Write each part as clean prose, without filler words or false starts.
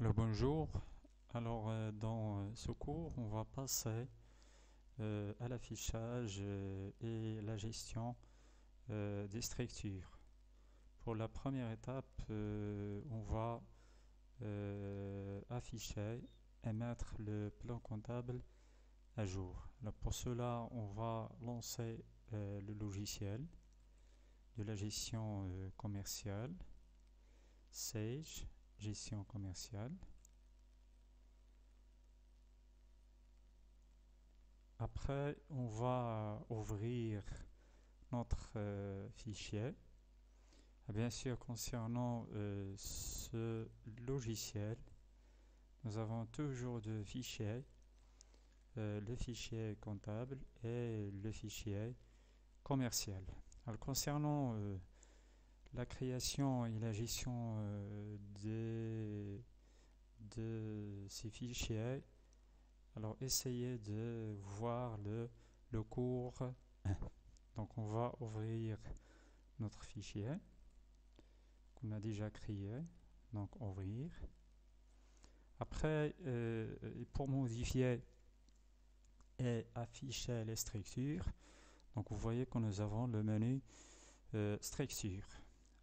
Alors bonjour. Dans ce cours, on va passer à l'affichage et la gestion des structures. Pour la première étape, on va afficher et mettre le plan comptable à jour. Alors pour cela, on va lancer le logiciel de la gestion commerciale, Sage, gestion commerciale. Après, on va ouvrir notre fichier. Bien sûr, concernant ce logiciel, nous avons toujours deux fichiers, le fichier comptable et le fichier commercial. Alors, concernant la création et la gestion de ces fichiers, alors essayez de voir le cours 1. Donc on va ouvrir notre fichier qu'on a déjà créé. Donc ouvrir. Après, pour modifier et afficher les structures, donc vous voyez que nous avons le menu structure.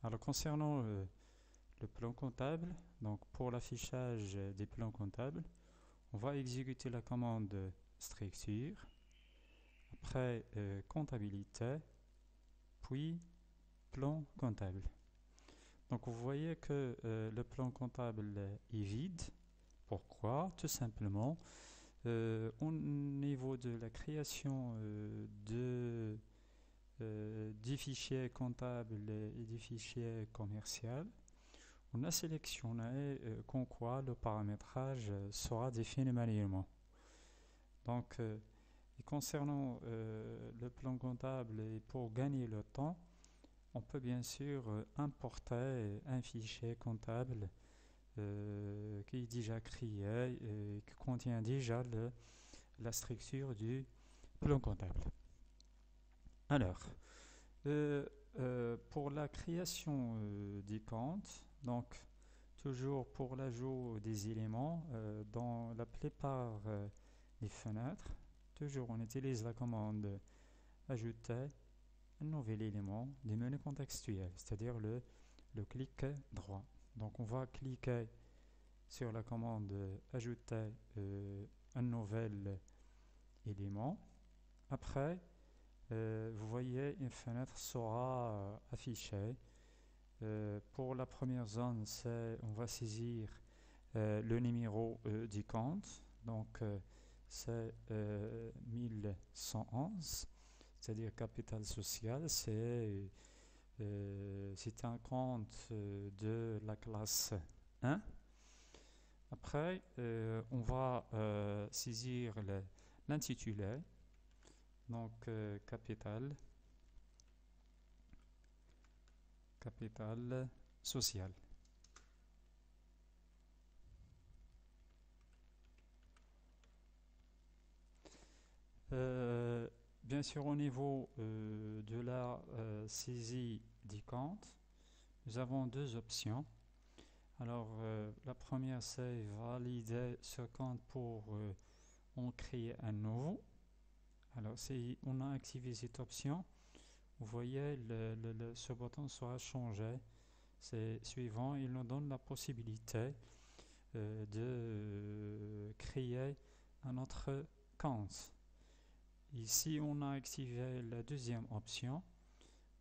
Alors concernant le plan comptable, donc pour l'affichage des plans comptables, on va exécuter la commande structure, après comptabilité, puis plan comptable. Donc vous voyez que le plan comptable est vide. Pourquoi? Tout simplement, au niveau de la création des fichiers comptables et des fichiers commerciaux, on a sélectionné qu'en quoi le paramétrage sera défini manuellement. Donc, et concernant le plan comptable, et pour gagner le temps, on peut bien sûr importer un fichier comptable qui est déjà créé et qui contient déjà la structure du plan comptable. Alors, pour la création des comptes, donc toujours pour l'ajout des éléments dans la plupart des fenêtres, toujours on utilise la commande ajouter un nouvel élément des menus contextuels, c'est-à-dire le clic droit. Donc on va cliquer sur la commande ajouter un nouvel élément. Après, vous voyez une fenêtre sera affichée. Pour la première zone, on va saisir le numéro du compte. Donc c'est 1111, c'est-à-dire capital social. C'est un compte de la classe 1. Après, on va saisir l'intitulé, donc capital social. Bien sûr, au niveau de la saisie des comptes, nous avons deux options. Alors, la première, c'est valider ce compte pour en créer un nouveau. Alors, si on a activé cette option, vous voyez, ce bouton sera changé. C'est suivant, il nous donne la possibilité de créer un autre compte. Ici, on a activé la deuxième option.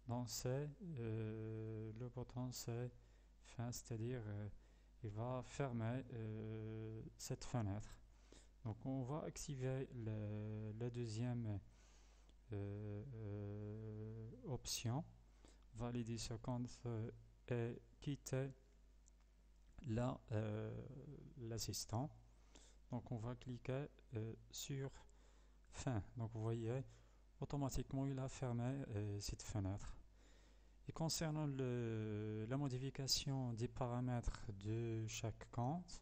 Donc, le bouton c'est fin, c'est-à-dire il va fermer cette fenêtre. Donc, on va activer la deuxième option, valider ce compte et quitter l'assistant. Donc, on va cliquer sur fin. Donc, vous voyez, automatiquement, il a fermé cette fenêtre. Et concernant la modification des paramètres de chaque compte,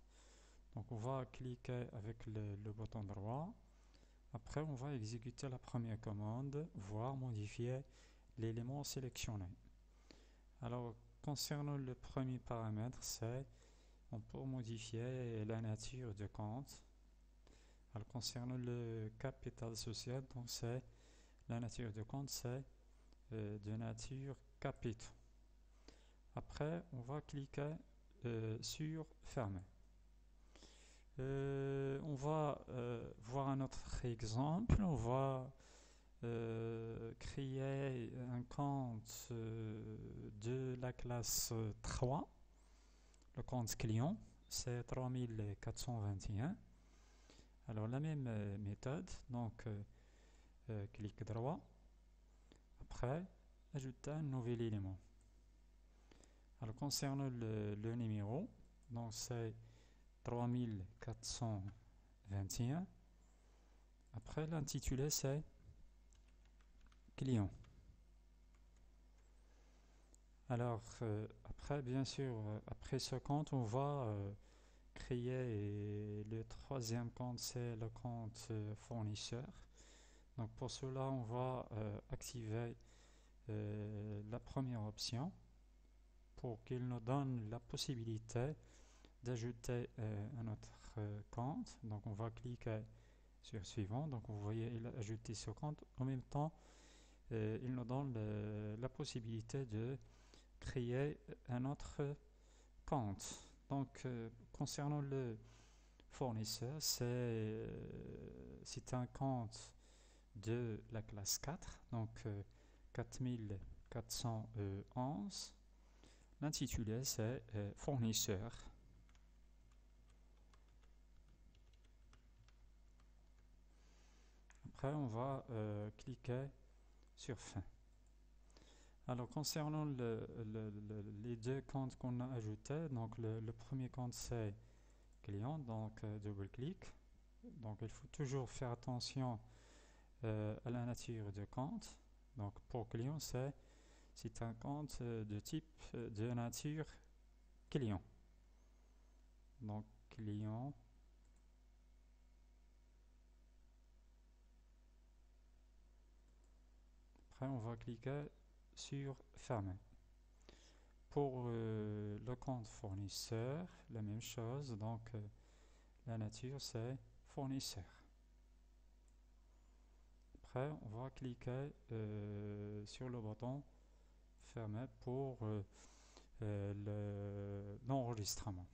donc on va cliquer avec le bouton droit. Après, on va exécuter la première commande, voire modifier l'élément sélectionné. Alors, concernant le premier paramètre, c'est on peut modifier la nature de compte. Alors, concernant le capital social, donc c'est la nature de compte, c'est de nature capitaux. Après, on va cliquer sur fermer. On va voir un autre exemple. On va créer un compte de la classe 3. Le compte client, c'est 3421. Alors, la même méthode. Donc, clic droit. Après, ajouter un nouvel élément. Alors, concernant le numéro, donc c'est 3421. Après, l'intitulé, c'est client. Alors, après, bien sûr, après ce compte, on va créer le troisième compte, c'est le compte fournisseur. Donc, pour cela, on va activer la première option pour qu'il nous donne la possibilité d'ajouter un autre compte. Donc, on va cliquer sur suivant. Donc, vous voyez, il a ajouté ce compte. En même temps, il nous donne la possibilité de créer un autre compte. Donc, concernant le fournisseur, c'est un compte de la classe 4, donc 4411. L'intitulé, c'est fournisseur. Après, on va cliquer sur fin. Alors, concernant les deux comptes qu'on a ajoutés, donc le premier compte, c'est client, donc double-clic. Donc, il faut toujours faire attention à la nature de compte. Donc, pour client, c'est un compte de type de nature client. Donc, client. Après, on va cliquer sur fermer. Pour le compte fournisseur, la même chose. Donc, la nature, c'est fournisseur. Après, on va cliquer sur le bouton fermer pour l'enregistrement.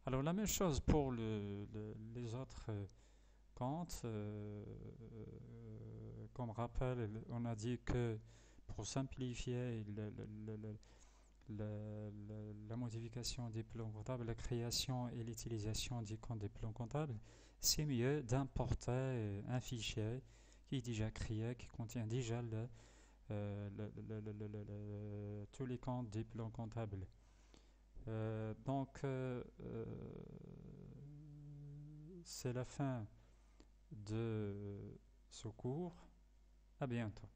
Alors, la même chose pour les autres comptes. Comme rappel, on a dit que pour simplifier la modification des plans comptables, la création et l'utilisation des comptes des plans comptables, c'est mieux d'importer un fichier qui est déjà créé, qui contient déjà tous les comptes des plans comptables. Donc, c'est la fin de ce cours. À bientôt.